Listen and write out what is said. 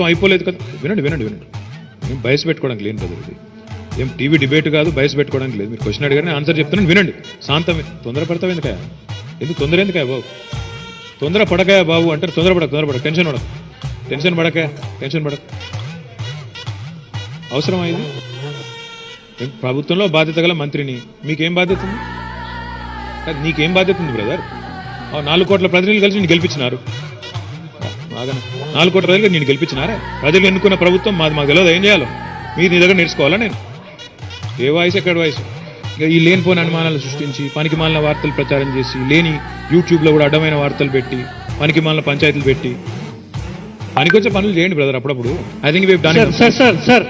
అయిపోలేదు కదా. వినండి వినండి వినండి, ఏం బయసు పెట్టుకోవడానికి లేని బ్రదర్, ఇది ఏం టీవీ డిబేట్ కాదు, బయసు పెట్టుకోవడానికి లేదు. మీరు క్వశ్చన్ అడిగారని ఆన్సర్ చెప్తున్నాను, వినండి. శాంతమే, తొందరపడతావు ఎందుకయా, ఎందుకు తొందర ఎందుకయా బాబు, తొందర పడకాయ బాబు అంటారు. తొందరపడక టెన్షన్ పడక టెన్షన్ పడక అవసరమా ఇది? ప్రభుత్వంలో బాధ్యత గల మంత్రిని, మీకేం బాధ్యత ఉంది? నీకేం బాధ్యత ఉంది బ్రదర్? 4 కోట్ల ప్రజలు కలిసి నేను గెలిపించినారు, 4 కోట్ల ప్రజలు నేను గెలిపించినారా? ప్రజలు ఎన్నుకున్న ప్రభుత్వం మాకు తెలియదు, ఏం చేయాలో మీరు నీ దగ్గర నేర్చుకోవాలా? నేను ఏ వాయిస్ ఎక్కడ వాయిస్? ఇక ఈ లేనిపోయిన అనుమానాలు సృష్టించి పనికి మాలిన వార్తలు ప్రచారం చేసి, లేని యూట్యూబ్లో కూడా అడ్డమైన వార్తలు పెట్టి, పనికి మాలిన పంచాయతీలు పెట్టి, పనికొచ్చే పనులు చేయండి బ్రదర్ అప్పుడప్పుడు. I think sir